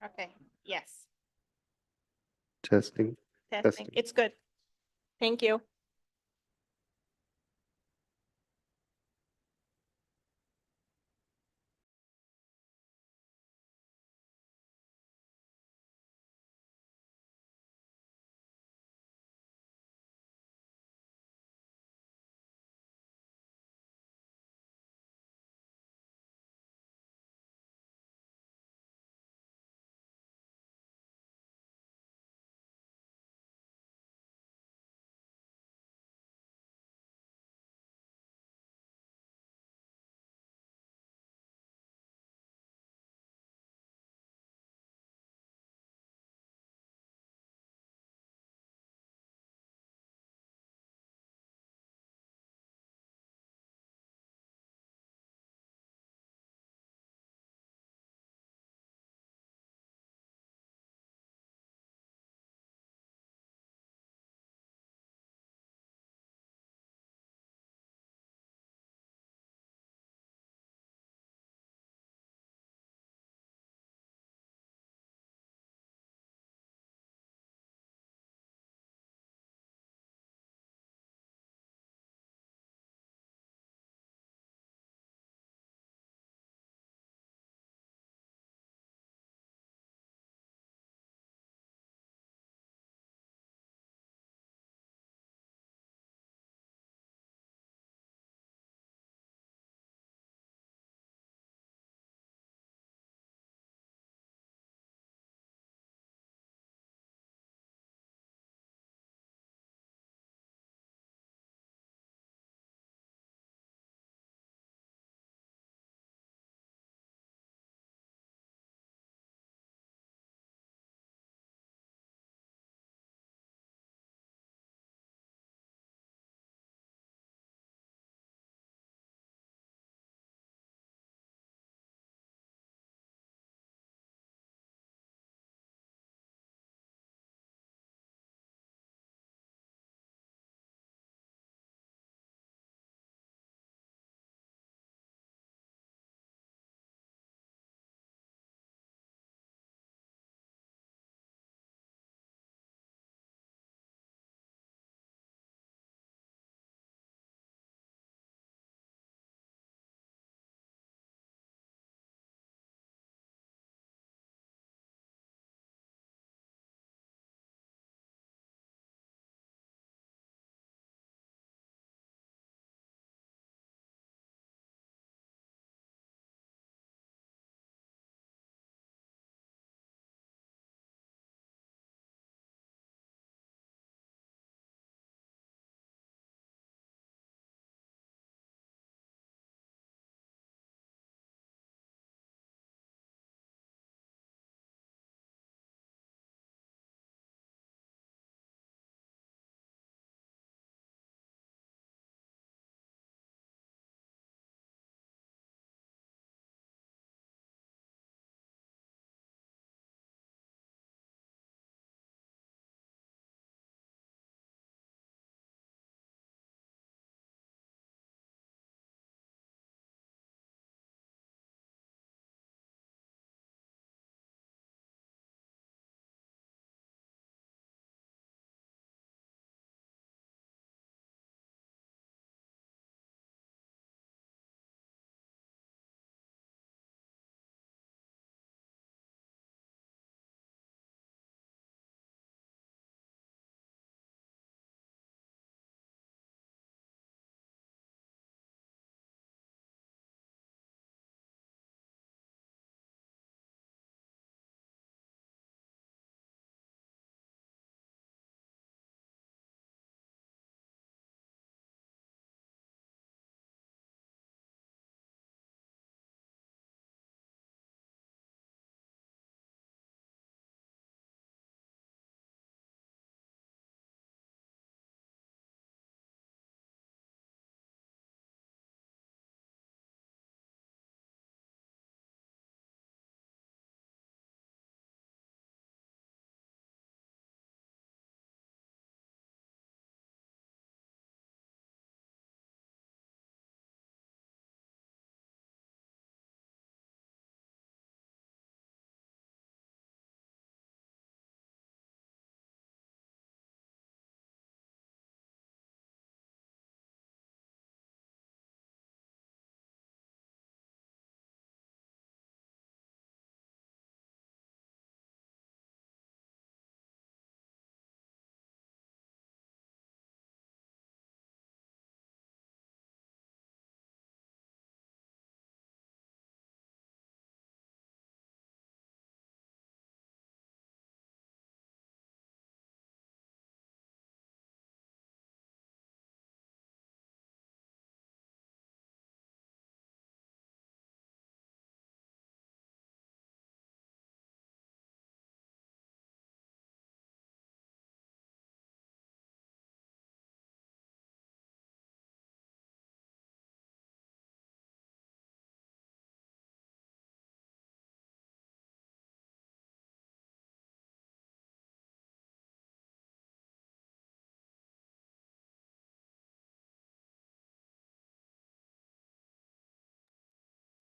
Okay, yes, Testing. testing. Testing. It's good. Thank you.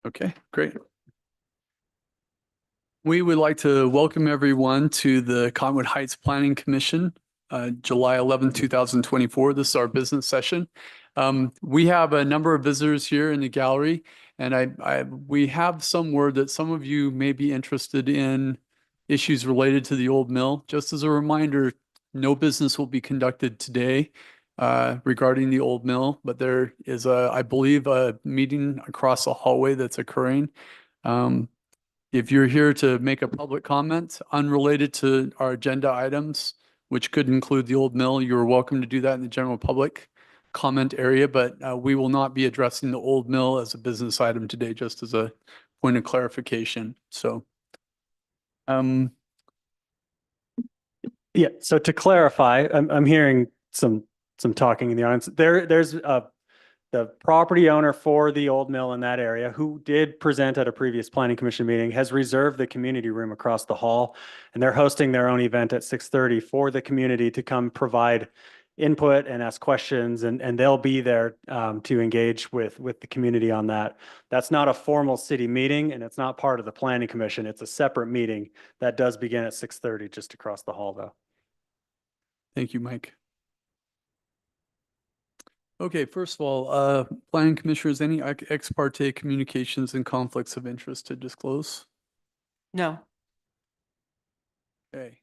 Okay, great. We would like to welcome everyone to the Cottonwood Heights Planning Commission, July 11th, 2024. This is our business session. We have a number of visitors here in the gallery, and we have some word that some of you may be interested in issues related to the old mill. Just as a reminder, no business will be conducted today regarding the old mill, but there is I believe, a meeting across the hallway that's occurring. If you're here to make a public comment unrelated to our agenda items, which could include the old mill, you're welcome to do that in the general public comment area, but we will not be addressing the old mill as a business item today, just as a point of clarification. So, yeah. So to clarify, I'm hearing some talking in the audience. There's the property owner for the old mill in that area, who did present at a previous planning commission meeting, has reserved the community room across the hall, and they're hosting their own event at 6:30 for the community to come provide input and ask questions, and they'll be there to engage with the community on that. That's not a formal city meeting, and it's not part of the planning commission. It's a separate meeting that does begin at 6:30 just across the hall, though. thank you, Mike. Okay, first of all, planning commissioners, any ex parte communications and conflicts of interest to disclose? No. Okay.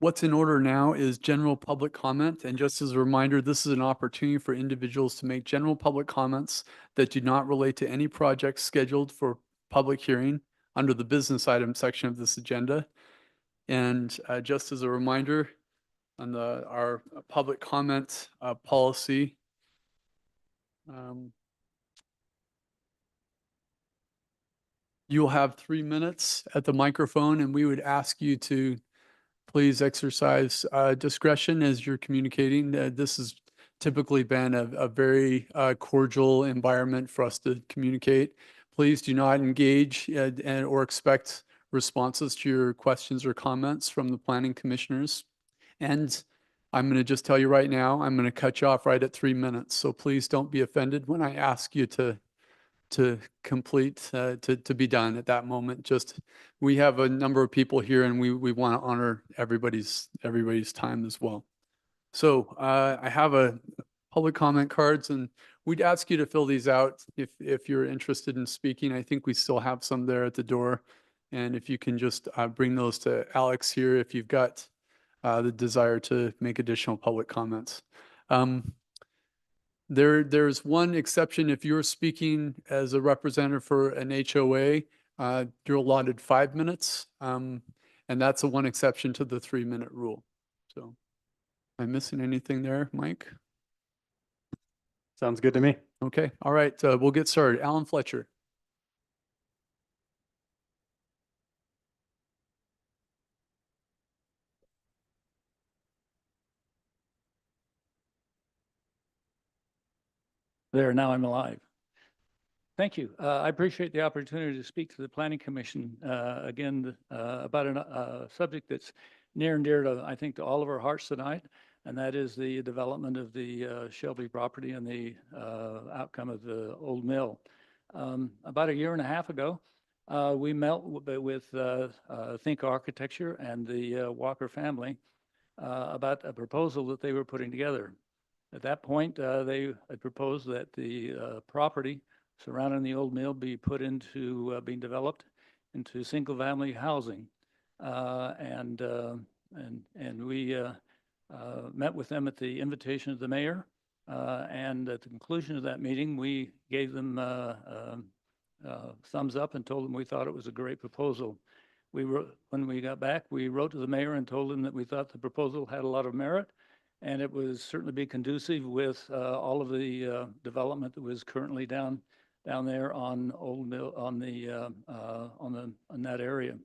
What's in order now is general public comment. And just as a reminder, this is an opportunity for individuals to make general public comments that do not relate to any projects scheduled for public hearing under the business item section of this agenda. And just as a reminder, on our public comment policy, you'll have 3 minutes at the microphone, and we would ask you to please exercise discretion as you're communicating. This has typically been a very cordial environment for us to communicate. Please do not engage or expect responses to your questions or comments from the planning commissioners. And I'm going to just tell you right now, I'm going to cut you off right at 3 minutes. So please don't be offended when I ask you to complete, to be done at that moment. Just, we have a number of people here, and we want to honor everybody's time as well. So I have a public comment cards, and we'd ask you to fill these out if you're interested in speaking. I think we still have some there at the door. And if you can just bring those to Alex here if you've got the desire to make additional public comments. There's one exception. If you're speaking as a representative for an HOA, you're allotted 5 minutes. And that's the one exception to the 3-minute rule. So am I missing anything there, Mike? Sounds good to me. Okay. All right. We'll get started. Alan Fletcher. There, now I'm alive. Thank you. I appreciate the opportunity to speak to the Planning Commission again about a subject that's near and dear to, I think, to all of our hearts tonight, and that is the development of the Shelby property and the outcome of the old mill. About a year and a half ago, we met with Think Architecture and the Walker family about a proposal that they were putting together. At that point, they had proposed that the property surrounding the old mill be put into being developed into single-family housing, and we met with them at the invitation of the mayor, and at the conclusion of that meeting, we gave them thumbs up and told them we thought it was a great proposal. When we got back, we wrote to the mayor and told him that we thought the proposal had a lot of merit, and it would certainly be conducive with all of the development that was currently down there on Old Mill, on that area.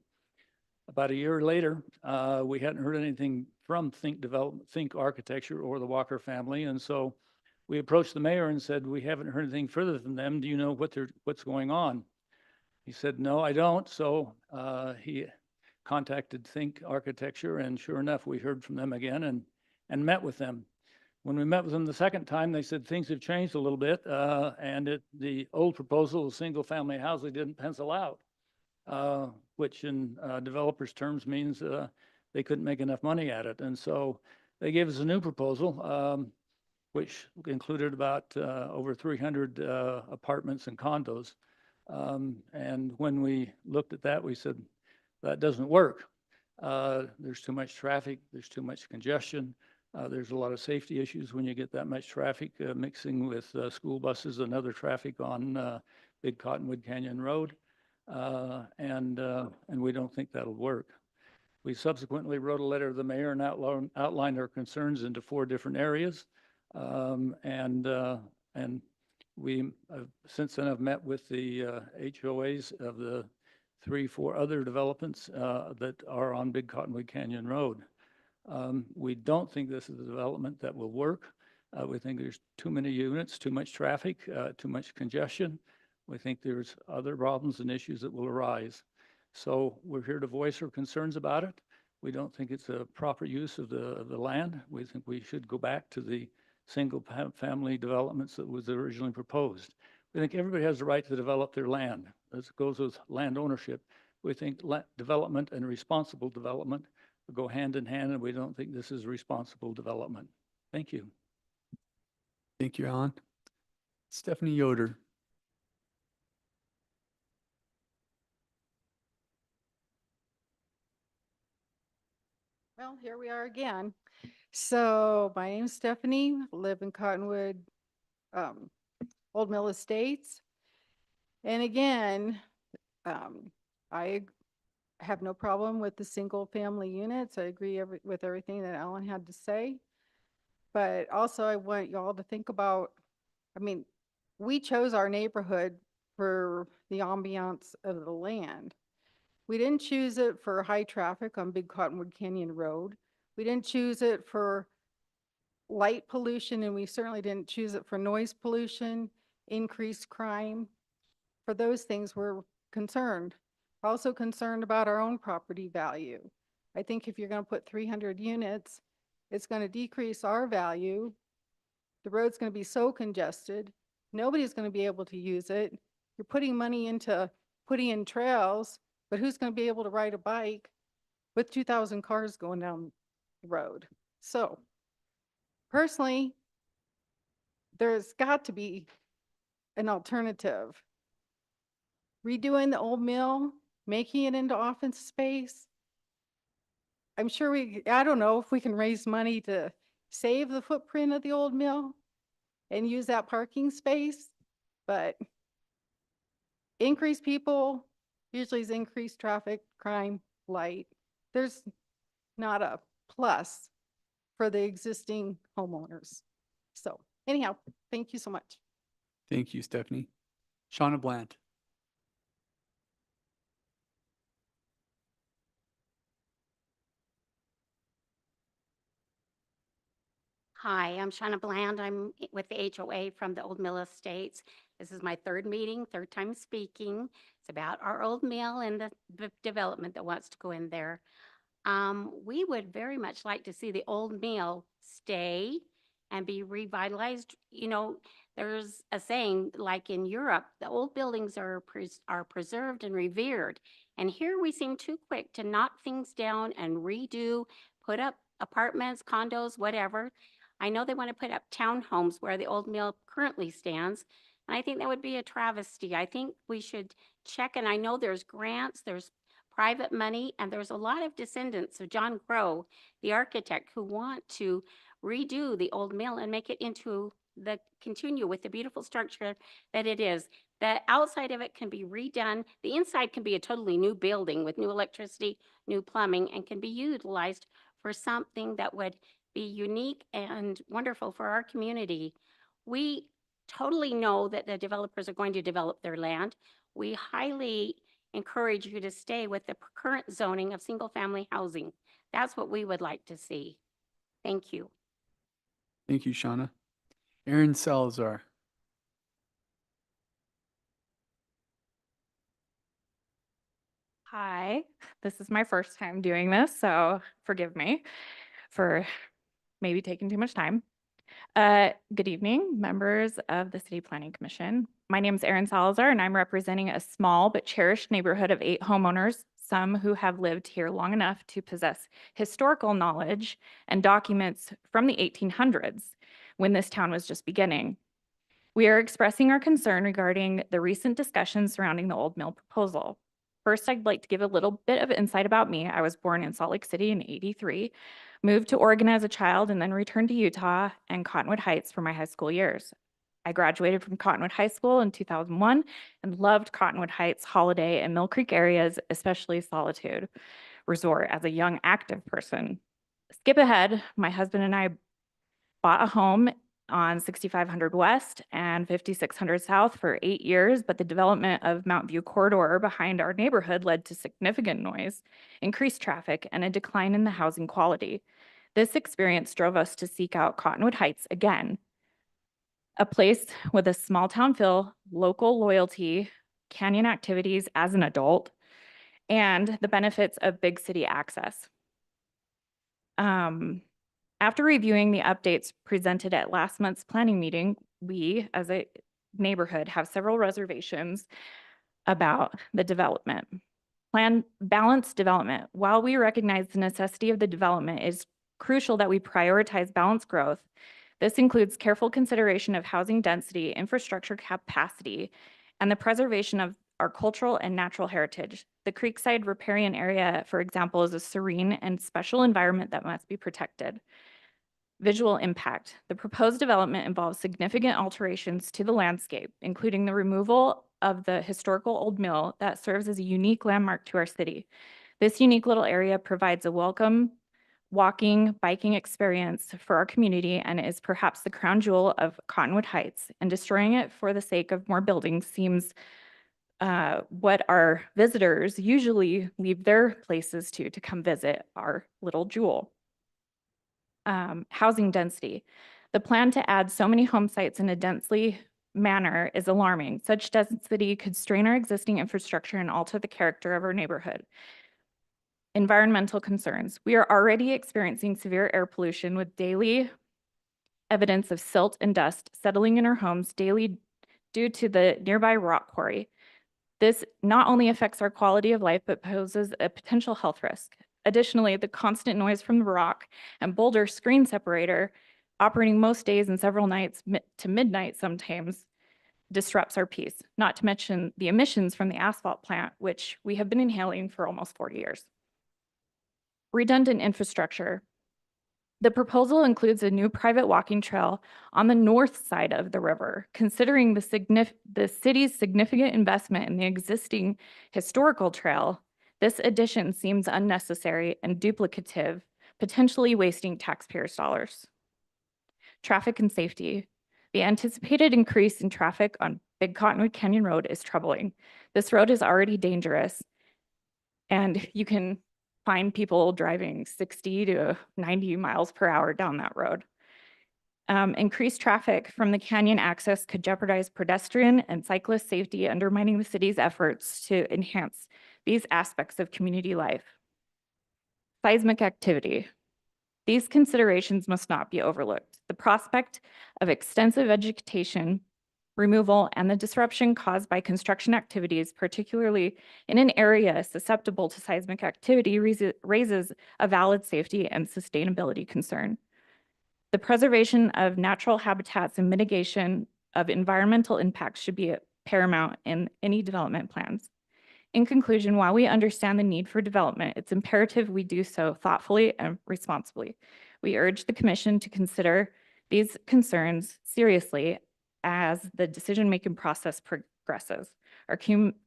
About a year later, we hadn't heard anything from Think Architecture or the Walker family, and so we approached the mayor and said, "We haven't heard anything further from them. Do you know what's going on?" He said, "No, I don't." So he contacted Think Architecture, and sure enough, we heard from them again and met with them. When we met with them the second time, they said things have changed a little bit, and the old proposal of single-family housing didn't pencil out, which in developers' terms means they couldn't make enough money at it. And so they gave us a new proposal, which included about over 300 apartments and condos. And when we looked at that, we said, that doesn't work. There's too much traffic, there's too much congestion. There's a lot of safety issues when you get that much traffic mixing with school buses and other traffic on Big Cottonwood Canyon Road. And we don't think that'll work. We subsequently wrote a letter to the mayor and outlined our concerns into 4 different areas. And we since then have met with the HOAs of the 3-4 other developments that are on Big Cottonwood Canyon Road. We don't think this is a development that will work. We think there's too many units, too much traffic, too much congestion. We think there's other problems and issues that will arise. So we're here to voice our concerns about it. We don't think it's a proper use of the land. We think we should go back to the single family developments that was originally proposed. We think everybody has the right to develop their land. As it goes with land ownership, we think development and responsible development go hand in hand, and we don't think this is responsible development. Thank you. Thank you, Alan. Stephanie Yoder. Well, here we are again. So my name's Stephanie, live in Cottonwood, Old Mill Estates. And again, I have no problem with the single family units. I agree with everything that Alan had to say. But also I want y'all to think about, I mean, we chose our neighborhood for the ambiance of the land. We didn't choose it for high traffic on Big Cottonwood Canyon Road. We didn't choose it for light pollution, and we certainly didn't choose it for noise pollution, increased crime. For those things, we're concerned. We're also concerned about our own property value. I think if you're going to put 300 units, it's going to decrease our value. The road's going to be so congested. Nobody's going to be able to use it. You're putting money into putting in trails, but who's going to be able to ride a bike with 2,000 cars going down the road? So personally, there's got to be an alternative. Redoing the old mill, making it into office space. I'm sure I don't know if we can raise money to save the footprint of the old mill and use that parking space, but increased people usually is increased traffic, crime, light. There's not a plus for the existing homeowners. So anyhow, thank you so much. Thank you, Stephanie. Shauna Bland. Hi, I'm Shauna Bland. I'm with the HOA from the Old Mill Estates. This is my 3rd meeting, 3rd time speaking. It's about our old mill and the development that wants to go in there. We would very much like to see the old mill stay and be revitalized. You know, there's a saying, like in Europe, the old buildings are preserved and revered. And here we seem too quick to knock things down and redo, put up apartments, condos, whatever. I know they want to put up townhomes where the old mill currently stands, and I think that would be a travesty. I think we should check, and I know there's grants, there's private money, and there's a lot of descendants of John Crow, the architect, who want to redo the old mill and make it into continue with the beautiful structure that it is. The outside of it can be redone. The inside can be a totally new building with new electricity, new plumbing, and can be utilized for something that would be unique and wonderful for our community. We totally know that the developers are going to develop their land. We highly encourage you to stay with the current zoning of single-family housing. That's what we would like to see. Thank you. Thank you, Shauna. Aaron Salazar. Hi, this is my first time doing this, so forgive me for maybe taking too much time. Good evening, members of the City Planning Commission. My name is Erin Salazar, and I'm representing a small but cherished neighborhood of 8 homeowners, some who have lived here long enough to possess historical knowledge and documents from the 1800s when this town was just beginning. We are expressing our concern regarding the recent discussions surrounding the Old Mill proposal. First, I'd like to give a little bit of insight about me. I was born in Salt Lake City in '83, moved to Oregon as a child, and then returned to Utah and Cottonwood Heights for my high school years. I graduated from Cottonwood High School in 2001 and loved Cottonwood Heights, Holiday, and Mill Creek areas, especially Solitude Resort as a young active person. Skip ahead, my husband and I bought a home on 6500 West and 5600 South for 8 years, but the development of Mount View corridor behind our neighborhood led to significant noise, increased traffic, and a decline in the housing quality. This experience drove us to seek out Cottonwood Heights again, a place with a small town feel, local loyalty, canyon activities as an adult, and the benefits of big city access. After reviewing the updates presented at last month's planning meeting, we, as a neighborhood, have several reservations about the development. Plan balanced development. While we recognize the necessity of the development, it is crucial that we prioritize balanced growth. This includes careful consideration of housing density, infrastructure capacity, and the preservation of our cultural and natural heritage. The Creekside Riparian Area, for example, is a serene and special environment that must be protected. Visual impact. The proposed development involves significant alterations to the landscape, including the removal of the historical old mill that serves as a unique landmark to our city. This unique little area provides a welcome walking, biking experience for our community and is perhaps the crown jewel of Cottonwood Heights, and destroying it for the sake of more buildings seems what our visitors usually leave their places to come visit our little jewel. Housing density. The plan to add so many home sites in a densely manner is alarming. Such density could strain our existing infrastructure and alter the character of our neighborhood. Environmental concerns. We are already experiencing severe air pollution with daily evidence of silt and dust settling in our homes daily due to the nearby rock quarry. This not only affects our quality of life, but poses a potential health risk. Additionally, the constant noise from the rock and boulder screen separator, operating most days and several nights to midnight sometimes, disrupts our peace, not to mention the emissions from the asphalt plant, which we have been inhaling for almost 40 years. Redundant infrastructure. The proposal includes a new private walking trail on the north side of the river. Considering the city's significant investment in the existing historical trail, this addition seems unnecessary and duplicative, potentially wasting taxpayers' dollars. Traffic and safety. The anticipated increase in traffic on Big Cottonwood Canyon Road is troubling. This road is already dangerous, and you can find people driving 60 to 90 miles per hour down that road. Increased traffic from the canyon access could jeopardize pedestrian and cyclist safety, undermining the city's efforts to enhance these aspects of community life. Seismic activity. These considerations must not be overlooked. The prospect of extensive vegetation removal and the disruption caused by construction activities, particularly in an area susceptible to seismic activity, raises a valid safety and sustainability concern. The preservation of natural habitats and mitigation of environmental impacts should be paramount in any development plans. In conclusion, while we understand the need for development, it's imperative we do so thoughtfully and responsibly. We urge the Commission to consider these concerns seriously as the decision-making process progresses. Our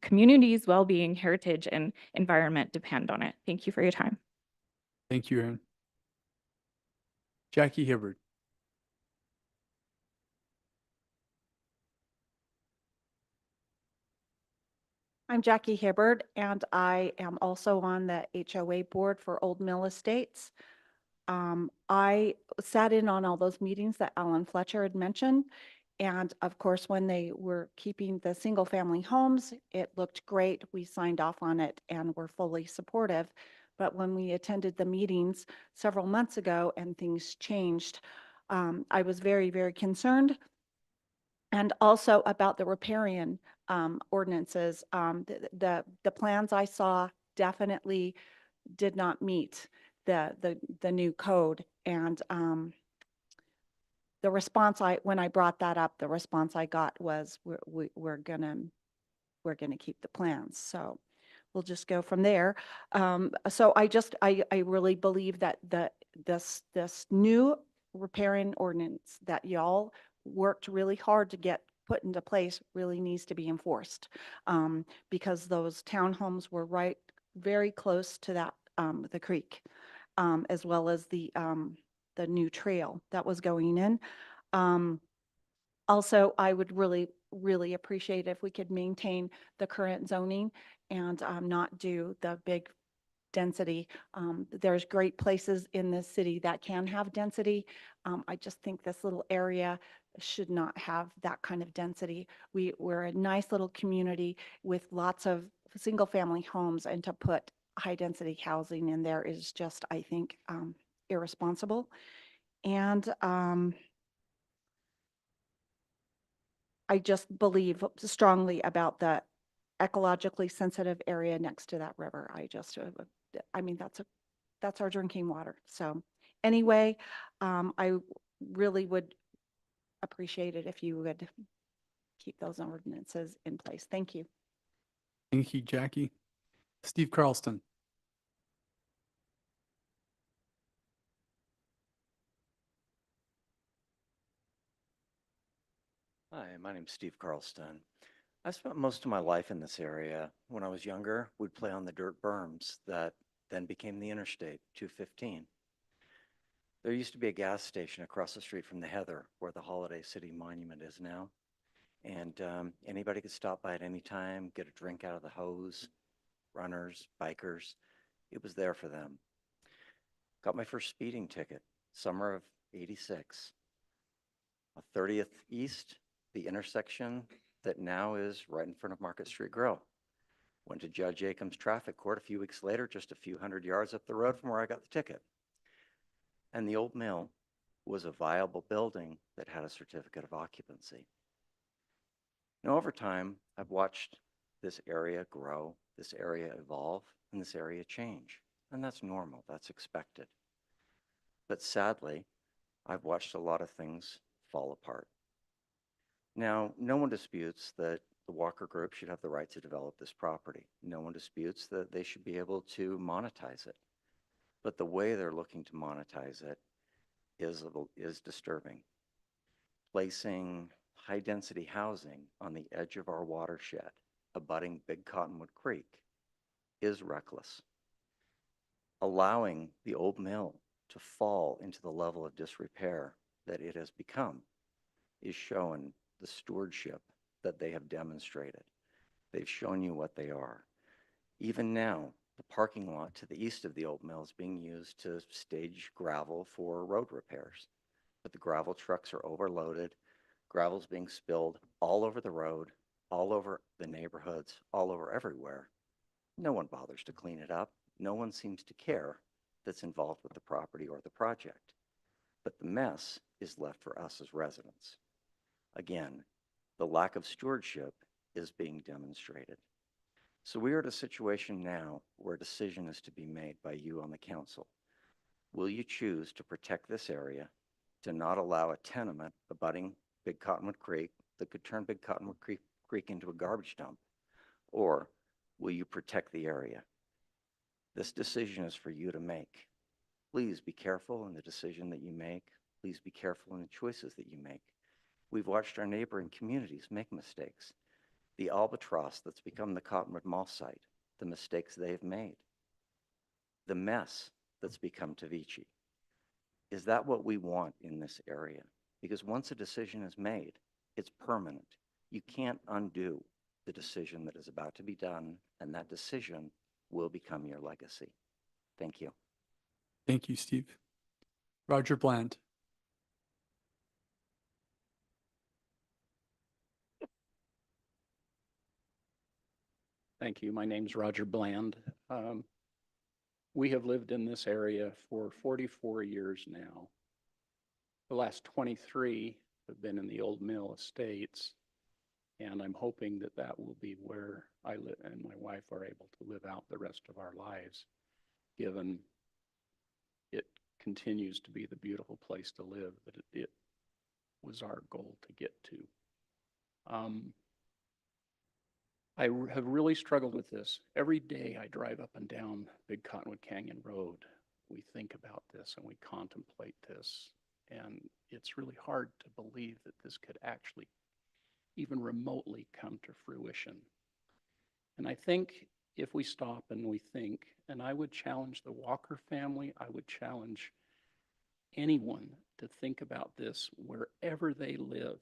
community's well-being, heritage, and environment depend on it. Thank you for your time. Thank you, Erin. Jackie Hibbard. I'm Jackie Hibbard, and I am also on the HOA board for Old Mill Estates. I sat in on all those meetings that Alan Fletcher had mentioned. And of course, when they were keeping the single family homes, it looked great. We signed off on it and were fully supportive. But when we attended the meetings several months ago and things changed, I was very, very concerned. And also about the riparian ordinances. The plans I saw definitely did not meet the new code. And the response when I brought that up, the response I got was, we're gonna keep the plans. So we'll just go from there. So I really believe that this new riparian ordinance that y'all worked really hard to get put into place really needs to be enforced. Because those townhomes were very close to that, the creek, as well as the new trail that was going in. Also, I would really, really appreciate if we could maintain the current zoning and not do the big density. There's great places in this city that can have density. I just think this little area should not have that kind of density. We're a nice little community with lots of single-family homes, and to put high-density housing in there is just, I think, irresponsible. And I just believe strongly about the ecologically sensitive area next to that river. I mean, that's our drinking water. So anyway, I really would appreciate it if you would keep those ordinances in place. Thank you. Thank you, Jackie. Steve Carlston. Hi, my name's Steve Carlston. I spent most of my life in this area. When I was younger, we'd play on the dirt berms that then became the Interstate 215. There used to be a gas station across the street from the Heather, where the Holiday City Monument is now. And anybody could stop by at any time, get a drink out of the hose, runners, bikers. It was there for them. Got my first speeding ticket, summer of '86. 30th East, the intersection that now is right in front of Market Street Grill. Went to Judge Akeham's traffic court a few weeks later, just a few hundred yards up the road from where I got the ticket. And the old mill was a viable building that had a certificate of occupancy. Now, over time, I've watched this area grow, this area evolve, and this area change. And that's normal, that's expected. But sadly, I've watched a lot of things fall apart. Now, no one disputes that the Walker Group should have the right to develop this property. No one disputes that they should be able to monetize it. But the way they're looking to monetize it is disturbing. Placing high-density housing on the edge of our watershed, abutting Big Cottonwood Creek, is reckless. Allowing the old mill to fall into the level of disrepair that it has become is showing the stewardship that they have demonstrated. They've shown you what they are. Even now, the parking lot to the east of the old mill is being used to stage gravel for road repairs. But the gravel trucks are overloaded. Gravel's being spilled all over the road, all over the neighborhoods, all over everywhere. No one bothers to clean it up. No one seems to care that's involved with the property or the project. But the mess is left for us as residents. Again, the lack of stewardship is being demonstrated. So we are at a situation now where a decision is to be made by you on the council. Will you choose to protect this area, to not allow a tenement abutting Big Cottonwood Creek that could turn Big Cottonwood Creek into a garbage dump? Or will you protect the area? This decision is for you to make. Please be careful in the decision that you make. Please be careful in the choices that you make. We've watched our neighboring communities make mistakes. The Albatross that's become the Cottonwood Mall site, the mistakes they've made. The mess that's become Tavici. Is that what we want in this area? Because once a decision is made, it's permanent. You can't undo the decision that is about to be done, and that decision will become your legacy. Thank you. Thank you, Steve. Roger Bland. Thank you. My name's Roger Bland. We have lived in this area for 44 years now. The last 23 have been in the Old Mill Estates. And I'm hoping that that will be where I live and my wife are able to live out the rest of our lives, given it continues to be the beautiful place to live that it was our goal to get to. Have really struggled with this. Every day I drive up and down Big Cottonwood Canyon Road, we think about this and we contemplate this. And it's really hard to believe that this could actually even remotely come to fruition. And I think if we stop and we think, and I would challenge the Walker family, I would challenge anyone to think about this wherever they live.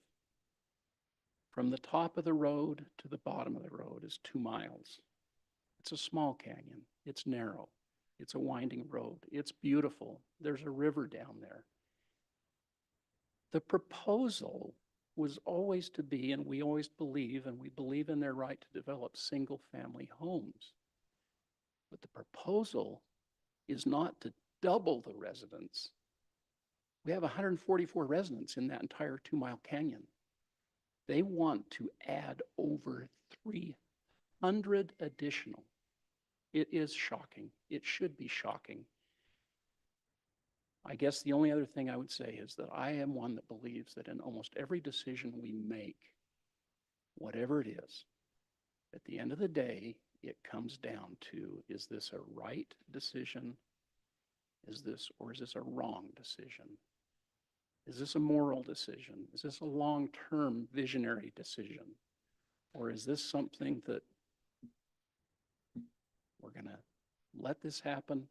From the top of the road to the bottom of the road is 2 miles. It's a small canyon. It's narrow. It's a winding road. It's beautiful. There's a river down there. The proposal was always to be, and we always believe, and we believe in their right to develop single-family homes. But the proposal is not to double the residents. We have 144 residents in that entire 2-mile canyon. They want to add over 300 additional. It is shocking. It should be shocking. I guess the only other thing I would say is that I am one that believes that in almost every decision we make, whatever it is, at the end of the day, it comes down to, is this a right decision? Or is this a wrong decision? Is this a moral decision? Is this a long-term visionary decision? Or is this something that we're going to let this happen?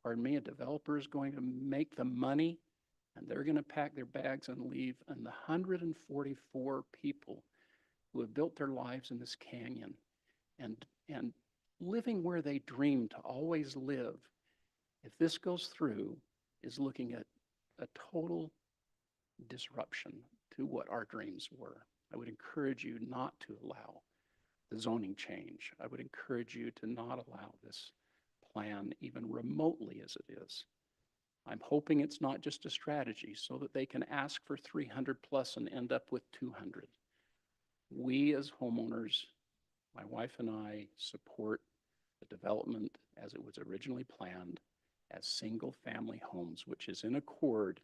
Pardon me, a developer is going to make the money and they're going to pack their bags and leave. And the 144 people who have built their lives in this canyon and living where they dream to always live, if this goes through, is looking at a total disruption to what our dreams were. I would encourage you not to allow the zoning change. I would encourage you to not allow this plan even remotely as it is. I'm hoping it's not just a strategy so that they can ask for 300 plus and end up with 200. We as homeowners, my wife and I, support the development as it was originally planned as single-family homes, which is in accord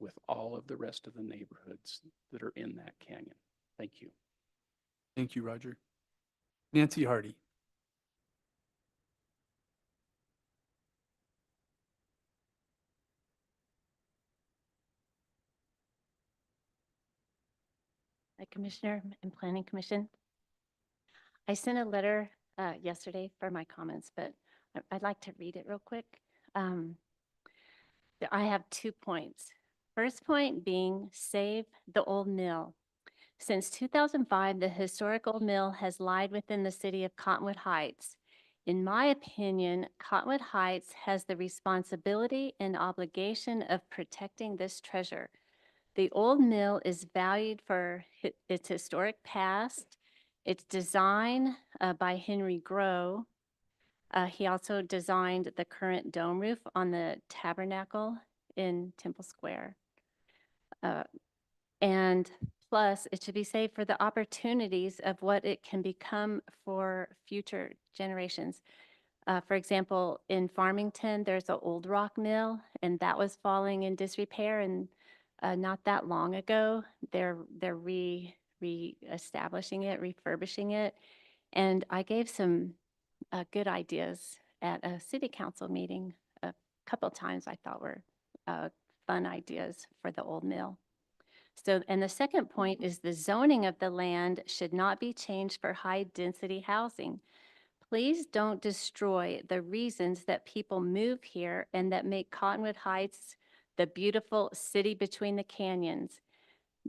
with all of the rest of the neighborhoods that are in that canyon. Thank you. Thank you, Roger. Nancy Hardy. Hi, Commissioner and Planning Commission. I sent a letter yesterday for my comments, but I'd like to read it real quick. I have 2 points. First point being save the old mill. Since 2005, the historic old mill has lied within the city of Cottonwood Heights. In my opinion, Cottonwood Heights has the responsibility and obligation of protecting this treasure. The old mill is valued for its historic past, its design by Henry Groh. He also designed the current dome roof on the tabernacle in Temple Square. And plus, it should be saved for the opportunities of what it can become for future generations. For example, in Farmington, there's an old rock mill, and that was falling in disrepair. And not that long ago, they're re-establishing it, refurbishing it. And I gave some good ideas at a city council meeting a couple times I thought were fun ideas for the old mill. So, and the second point is the zoning of the land should not be changed for high density housing. Please don't destroy the reasons that people move here and that make Cottonwood Heights the beautiful city between the canyons.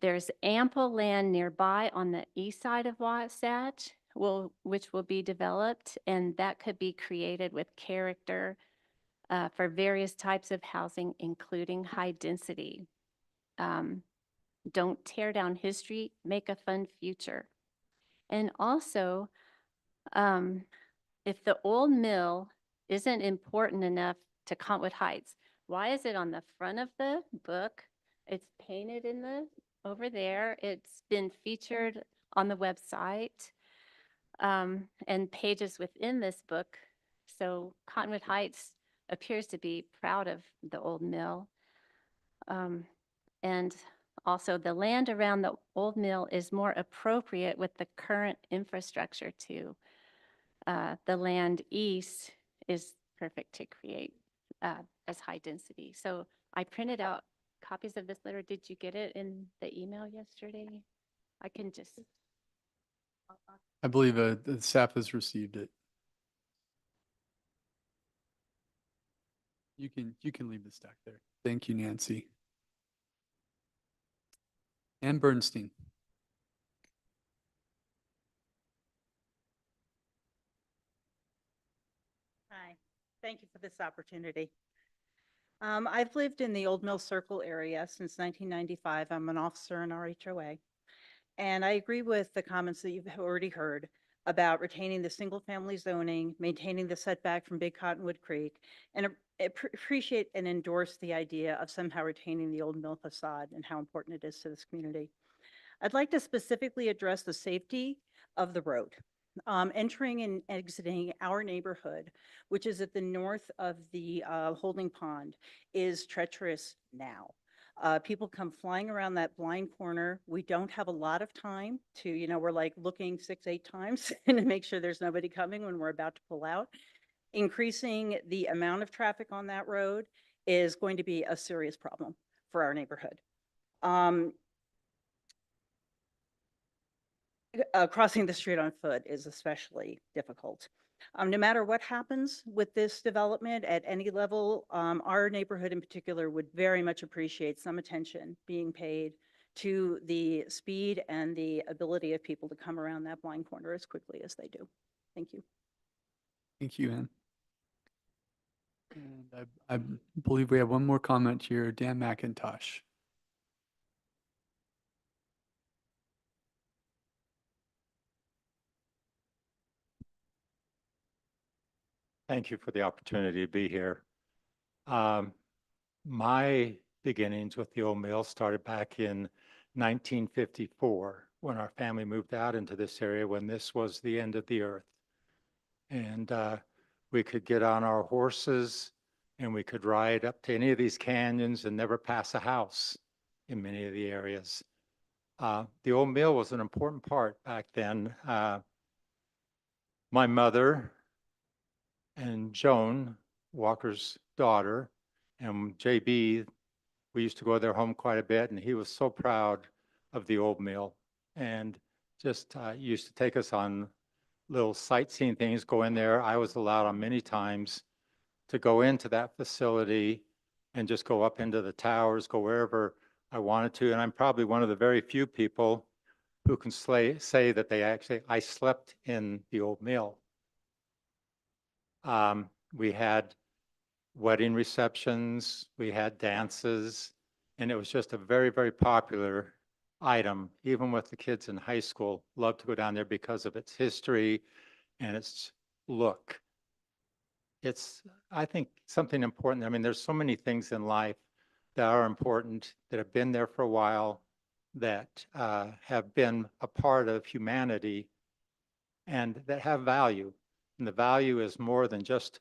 There's ample land nearby on the east side of Wasatch, which will be developed, and that could be created with character for various types of housing, including high density. Don't tear down history, make a fun future. And also, if the old mill isn't important enough to Cottonwood Heights, why is it on the front of the book? It's painted in the, over there. It's been featured on the website, and pages within this book. So Cottonwood Heights appears to be proud of the old mill. And also the land around the old mill is more appropriate with the current infrastructure too. The land east is perfect to create as high density. So I printed out copies of this letter. Did you get it in the email yesterday? I can just. I believe the staff has received it. You can leave the stack there. Thank you, Nancy. Ann Bernstein. Hi, thank you for this opportunity. I've lived in the Old Mill Circle area since 1995. I'm an officer in our HOA. And I agree with the comments that you've already heard about retaining the single-family zoning, maintaining the setback from Big Cottonwood Creek, and appreciate and endorse the idea of somehow retaining the Old Mill facade and how important it is to this community. I'd like to specifically address the safety of the road. Entering and exiting our neighborhood, which is at the north of the holding pond, is treacherous now. People come flying around that blind corner. We don't have a lot of time to, we're like looking 6-8 times to make sure there's nobody coming when we're about to pull out. Increasing the amount of traffic on that road is going to be a serious problem for our neighborhood. Crossing the street on foot is especially difficult. No matter what happens with this development at any level, our neighborhood in particular would very much appreciate some attention being paid to the speed and the ability of people to come around that blind corner as quickly as they do. Thank you. Thank you, Ann. And I believe we have one more comment here, Dan McIntosh. Thank you for the opportunity to be here. My beginnings with the old mill started back in 1954 when our family moved out into this area when this was the end of the earth. And we could get on our horses and we could ride up to any of these canyons and never pass a house in many of the areas. The old mill was an important part back then. My mother and Joan, Walker's daughter, and JB, we used to go to their home quite a bit, and he was so proud of the old mill and just used to take us on little sightseeing things, go in there. I was allowed on many times to go into that facility and just go up into the towers, go wherever I wanted to. And I'm probably one of the very few people who can say that I slept in the old mill. We had wedding receptions, we had dances, and it was just a very, very popular item. Even with the kids in high school, loved to go down there because of its history and its look. It's, I think, something important. I mean, there's so many things in life that are important, that have been there for a while, that have been a part of humanity and that have value. And the value is more than just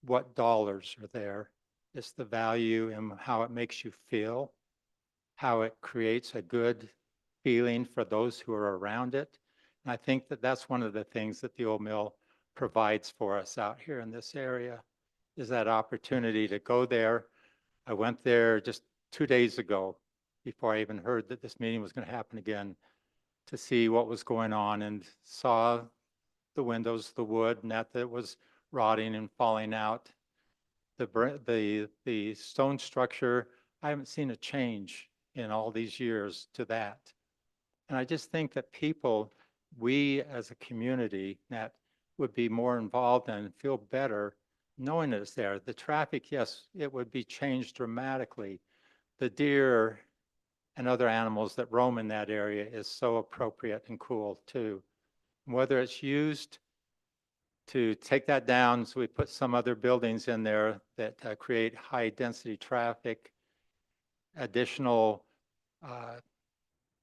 what dollars are there. It's the value in how it makes you feel, how it creates a good feeling for those who are around it. And I think that that's one of the things that the old mill provides for us out here in this area, is that opportunity to go there. I went there just 2 days ago before I even heard that this meeting was going to happen again, to see what was going on, and saw the windows, the wood, and that was rotting and falling out. The stone structure, I haven't seen a change in all these years to that. And I just think that people, we as a community, that would be more involved and feel better knowing it's there. The traffic, yes, it would be changed dramatically. The deer and other animals that roam in that area is so appropriate and cool too. Whether it's used to take that down. So we put some other buildings in there that create high-density traffic, additional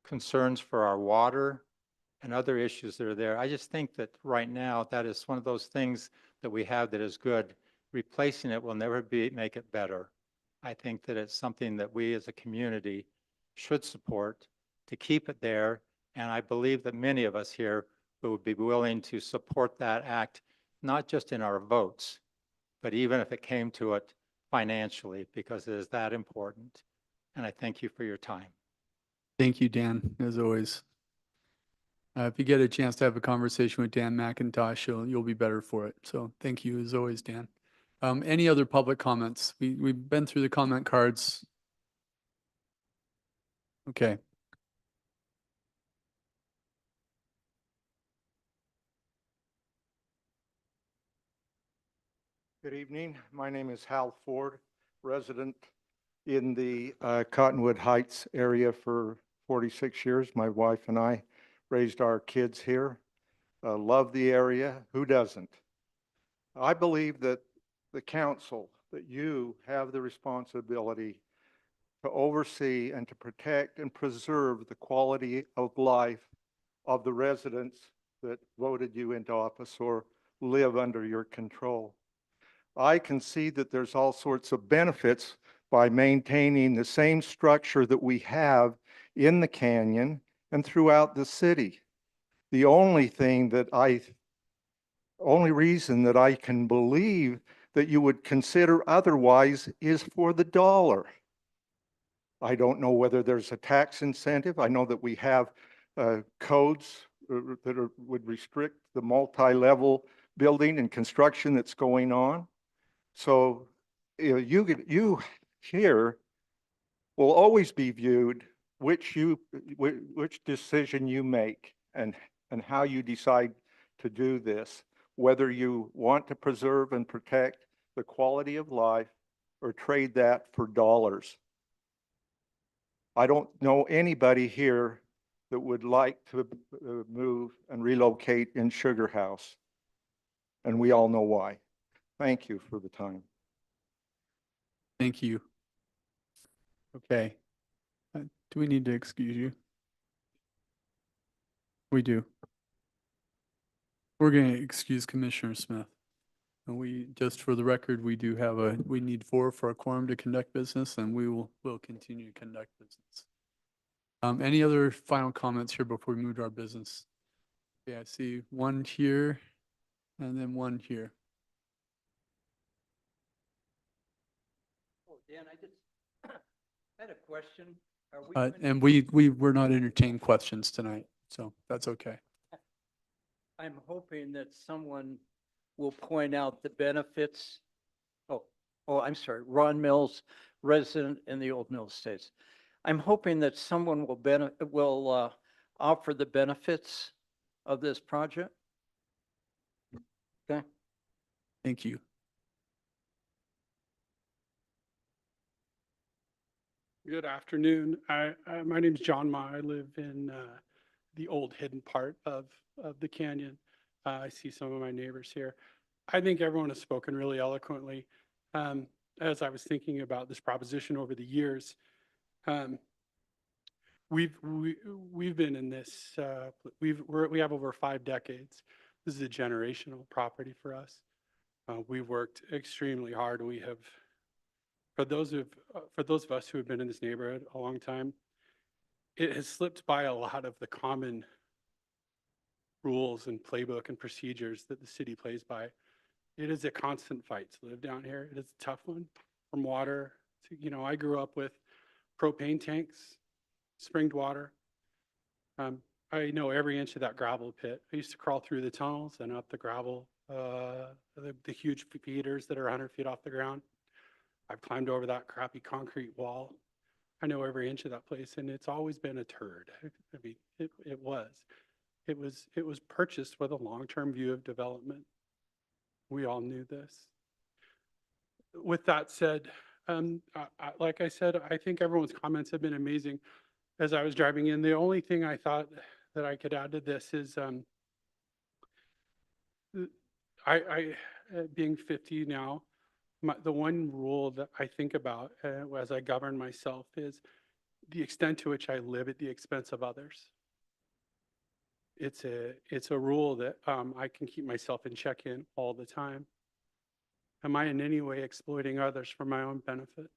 concerns for our water and other issues that are there. I just think that right now, that is one of those things that we have that is good. Replacing it will never make it better. I think that it's something that we as a community should support to keep it there. And I believe that many of us here would be willing to support that act, not just in our votes, but even if it came to it financially, because it is that important. And I thank you for your time. Thank you, Dan, as always. If you get a chance to have a conversation with Dan McIntosh, you'll be better for it. So thank you as always, Dan. Any other public comments? We've been through the comment cards. Okay. Good evening. My name is Hal Ford, resident in the Cottonwood Heights area for 46 years. My wife and I raised our kids here. Love the area. Who doesn't? I believe that the council, that you have the responsibility to oversee and to protect and preserve the quality of life of the residents that voted you into office or live under your control. I can see that there's all sorts of benefits by maintaining the same structure that we have in the canyon and throughout the city. The only reason that I can believe that you would consider otherwise is for the dollar. I don't know whether there's a tax incentive. I know that we have codes that would restrict the multi-level building and construction that's going on. So you here will always be viewed which decision you make and how you decide to do this, whether you want to preserve and protect the quality of life or trade that for dollars. I don't know anybody here that would like to move and relocate in Sugar House, and we all know why. Thank you for the time. Thank you. Okay. Do we need to excuse you? We do. We're going to excuse Commissioner Smith. And just for the record, we need 4 for a quorum to conduct business, and we'll continue to conduct business. Any other final comments here before we move to our business? Yeah, I see one here and then one here. Oh, Dan, I had a question. And we're not entertaining questions tonight, so that's okay. I'm hoping that someone will point out the benefits. I'm sorry, Ron Mills, resident in the Old Mill Estates. I'm hoping that someone will offer the benefits of this project. Okay. Thank you. Good afternoon. My name is John Ma. I live in the old hidden part of the canyon. I see some of my neighbors here. I think everyone has spoken really eloquently. As I was thinking about this proposition over the years, we've been in this. We have over 5 decades. This is a generational property for us. We've worked extremely hard. We have. For those of us who have been in this neighborhood a long time, it has slipped by a lot of the common rules and playbook and procedures that the city plays by. It is a constant fight to live down here. It is a tough one, from water to, I grew up with propane tanks, springed water. I know every inch of that gravel pit. I used to crawl through the tunnels and up the gravel, the huge feeders that are 100 feet off the ground. I've climbed over that crappy concrete wall. I know every inch of that place, and it's always been a turd. I mean, it was purchased with a long-term view of development. We all knew this. With that said, like I said, I think everyone's comments have been amazing. As I was driving in, the only thing I thought that I could add to this is being 50 now, the one rule that I think about as I govern myself is the extent to which I live at the expense of others. It's a rule that I can keep myself in check-in all the time. Am I in any way exploiting others for my own benefit?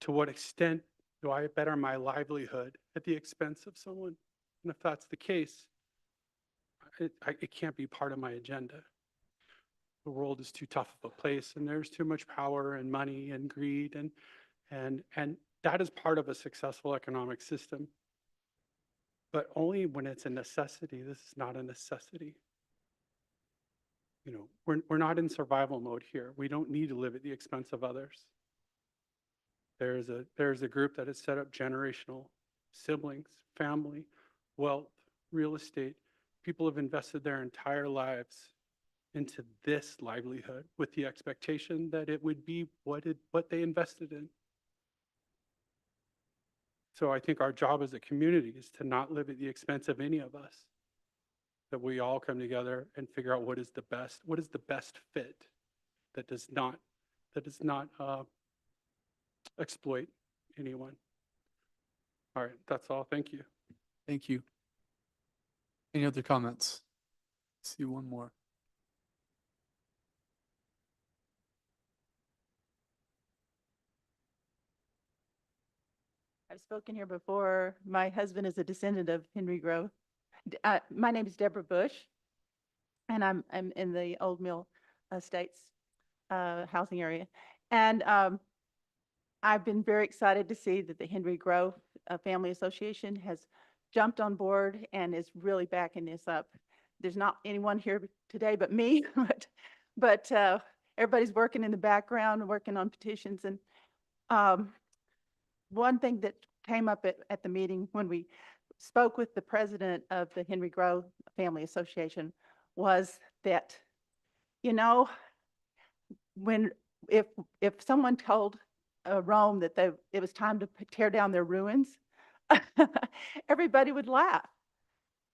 To what extent do I better my livelihood at the expense of someone? And if that's the case, it can't be part of my agenda. The world is too tough of a place, and there's too much power and money and greed, and that is part of a successful economic system. But only when it's a necessity. This is not a necessity. You know, we're not in survival mode here. We don't need to live at the expense of others. There's a group that has set up generational siblings, family, wealth, real estate. People have invested their entire lives into this livelihood with the expectation that it would be what they invested in. So I think our job as a community is to not live at the expense of any of us. That we all come together and figure out what is the best fit that does not exploit anyone. All right, that's all. Thank you. Thank you. Any other comments? See one more. I've spoken here before. My husband is a descendant of Henry Grove. My name is Deborah Bush, and I'm in the Old Mill Estates housing area. And I've been very excited to see that the Henry Grove Family Association has jumped on board and is really backing this up. There's not anyone here today but me, but everybody's working in the background, working on petitions. And one thing that came up at the meeting when we spoke with the president of the Henry Grove Family Association was that, you know, if someone told Rome that it was time to tear down their ruins, everybody would laugh.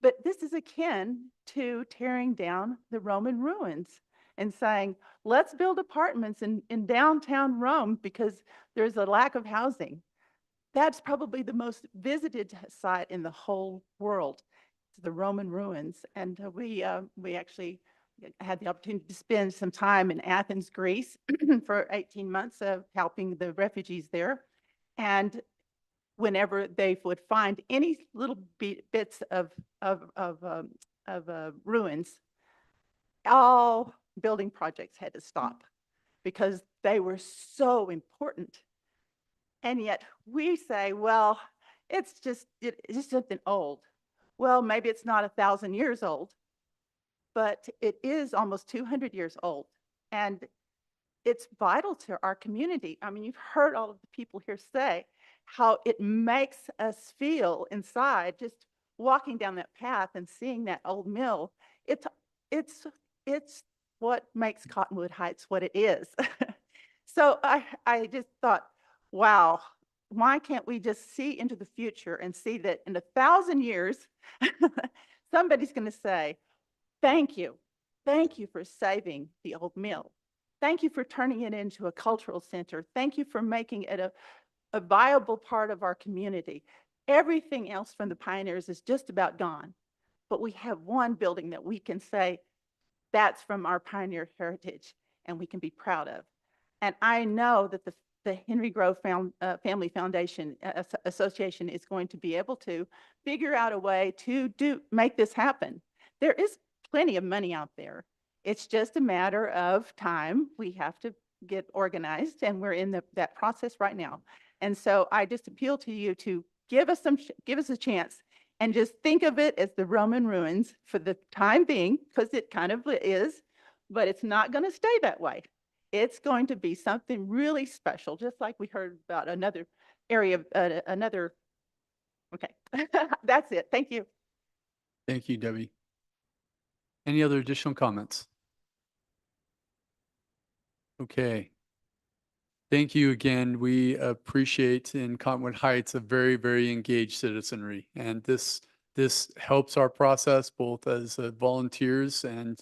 But this is akin to tearing down the Roman ruins and saying, let's build apartments in downtown Rome because there's a lack of housing. That's probably the most visited site in the whole world, the Roman ruins. And we actually had the opportunity to spend some time in Athens, Greece for 18 months of helping the refugees there. And whenever they would find any little bits of ruins, all building projects had to stop because they were so important. And yet we say, well, it's just something old. Well, maybe it's not 1,000 years old, but it is almost 200 years old. And it's vital to our community. I mean, you've heard all of the people here say how it makes us feel inside just walking down that path and seeing that old mill. It's what makes Cottonwood Heights what it is. So I just thought, wow, why can't we just see into the future and see that in 1,000 years, somebody's going to say, thank you for saving the old mill. Thank you for turning it into a cultural center. Thank you for making it a viable part of our community. Everything else from the pioneers is just about gone. But we have one building that we can say, that's from our pioneer heritage, and we can be proud of. And I know that the Henry Grove Family Foundation Association is going to be able to figure out a way to make this happen. There is plenty of money out there. It's just a matter of time. We have to get organized, and we're in that process right now. And so I just appeal to you to give us a chance and just think of it as the Roman ruins for the time being, because it kind of is, but it's not going to stay that way. It's going to be something really special, just like we heard about another area, okay. That's it. Thank you. Thank you, Debbie. Any other additional comments? Okay. Thank you again. We appreciate in Cottonwood Heights a very, very engaged citizenry. And this helps our process both as volunteers and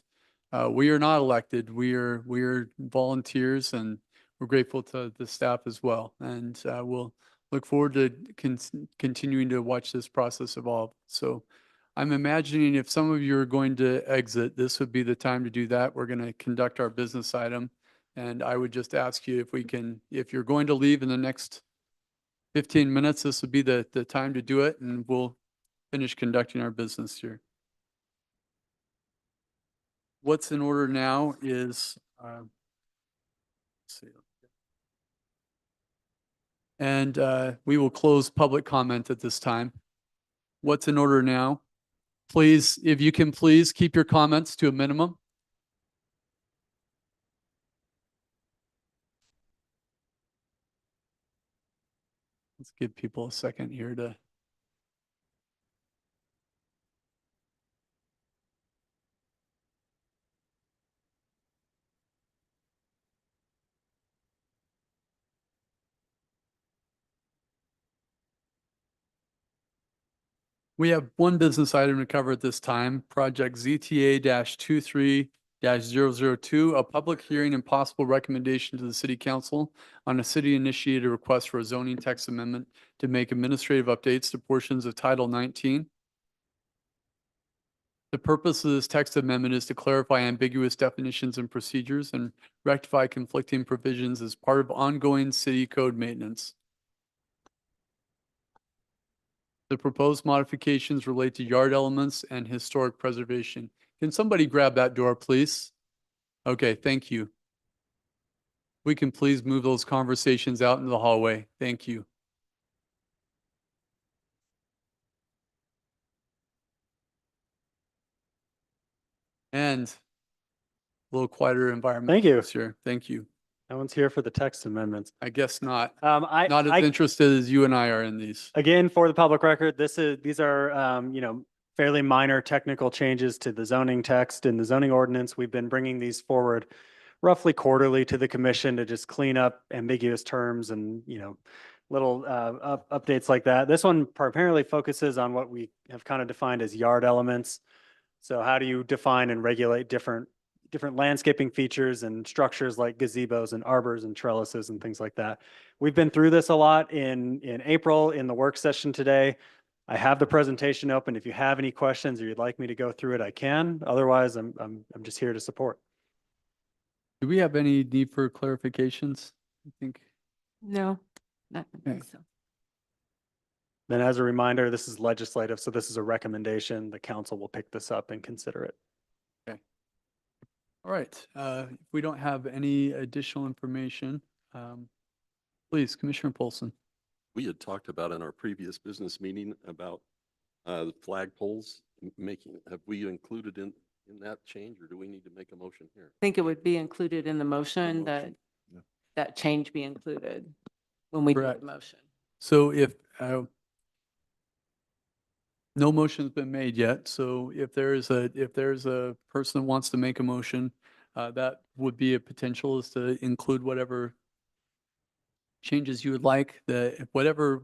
We are not elected. We are volunteers, and we're grateful to the staff as well. And we'll look forward to continuing to watch this process evolve. So I'm imagining if some of you are going to exit, this would be the time to do that. We're going to conduct our business item. And I would just ask you if we can, if you're going to leave in the next 15 minutes, this would be the time to do it, and we'll finish conducting our business here. What's in order now is, let's see. And we will close public comment at this time. What's in order now? Please, if you can please keep your comments to a minimum. Let's give people a second here to. We have one business item to cover at this time, project ZTA-23-002, a public hearing and possible recommendation to the city council on a city-initiated request for a zoning text amendment to make administrative updates to portions of Title 19. The purpose of this text amendment is to clarify ambiguous definitions and procedures and rectify conflicting provisions as part of ongoing city code maintenance. The proposed modifications relate to yard elements and historic preservation. Can somebody grab that door, please? Okay, thank you. We can please move those conversations out into the hallway. Thank you. And a little quieter environment. Thank you. this year. Thank you. No one's here for the text amendments. I guess not. I Not as interested as you and I are in these. Again, for the public record, these are, fairly minor technical changes to the zoning text and the zoning ordinance. We've been bringing these forward roughly quarterly to the commission to just clean up ambiguous terms and, little updates like that. This one primarily focuses on what we have kind of defined as yard elements. So how do you define and regulate different landscaping features and structures like gazebos and arbors and trellises and things like that. We've been through this a lot in April in the work session today. I have the presentation open. If you have any questions or you'd like me to go through it, I can. Otherwise, I'm just here to support. Do we have any need for clarifications? I think. No, not Okay. so. Then as a reminder, this is legislative, so this is a recommendation. The council will pick this up and consider it. All right. If we don't have any additional information, please, Commissioner Polson. We had talked about in our previous business meeting about the flagpoles have we included in that change, or do we need to make a motion here? I think it would be included in the motion that that change be included when we do Correct. the motion. So if no motion's been made yet, so if there's a person that wants to make a motion, that would be a potential, is to include whatever changes you would like. Whatever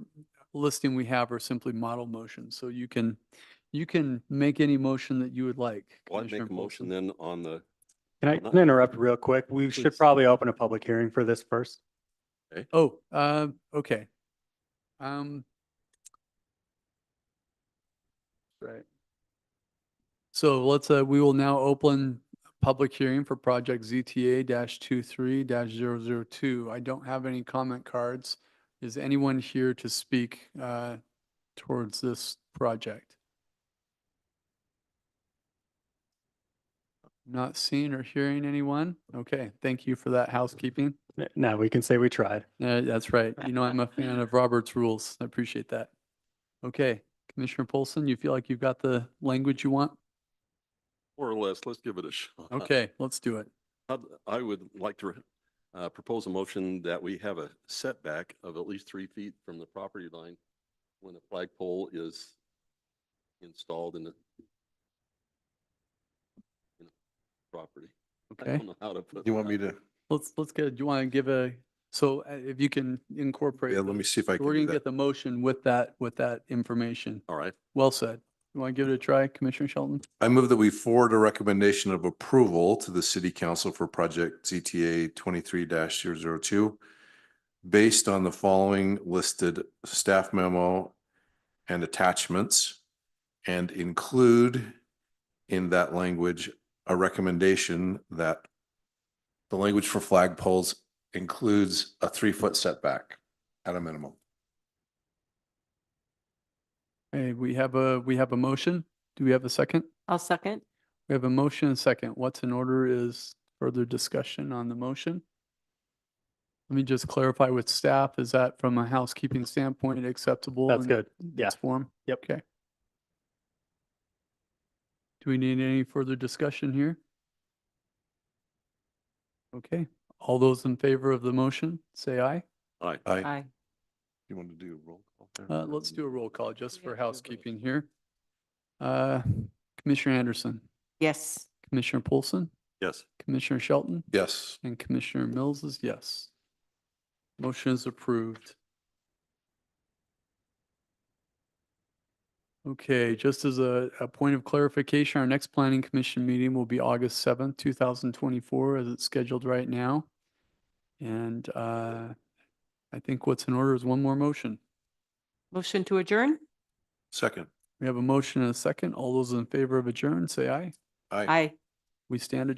listing we have are simply model motions, so you can make any motion that you would like. Well, I'd make a Commissioner motion Polson. then on the, Can I interrupt real quick? We should Please. probably open a public hearing for this first. Oh, okay. Right. So we will now open a public hearing for project ZTA-23-002. I don't have any comment cards. Is anyone here to speak towards this project? Not seeing or hearing anyone? Okay, thank you for that housekeeping. Now we can say we tried. That's right. I'm a fan of Robert's rules. I appreciate that. Okay, Commissioner Polson, you feel like you've got the language you want? more or less, let's give it a shot. Okay, let's do it. I would like to propose a motion that we have a setback of at least 3 feet from the property line when a flagpole is installed in the property. I Okay. don't know how to put. You want me that. to, Let's get, do you want to give if you can incorporate. yeah, let me see if I We're can going do to that. get the motion with that information. All right. Well said. You want to give it a try, Commissioner Shelton? I move that we forward a recommendation of approval to the city council for project ZTA 23-002 based on the following listed staff memo and attachments, and include in that language a recommendation that the language for flagpoles includes a 3-foot setback at a minimum. Hey, we have a motion. Do we have a second? I'll second. We have a motion and a second. What's in order is further discussion on the motion. Let me just clarify with staff, is that from a housekeeping standpoint acceptable? That's in good. Yeah. this form? Yep. Okay. Do we need any further discussion here? Okay, all those in favor of the motion, say aye. Aye. Aye. You want to do a roll call there? Let's do a roll call just for housekeeping here. Commissioner Anderson, Yes. Commissioner Polson, Yes. Commissioner Shelton, Yes. and Commissioner Mills is yes. Motion is approved. Okay, just as a point of clarification, our next planning commission meeting will be August 7th, 2024, as it's scheduled right now. And I think what's in order is one more motion. Motion to adjourn? Second. We have a motion and a second. All those in favor of adjourn, say aye. Aye. Aye. We stand adjourned.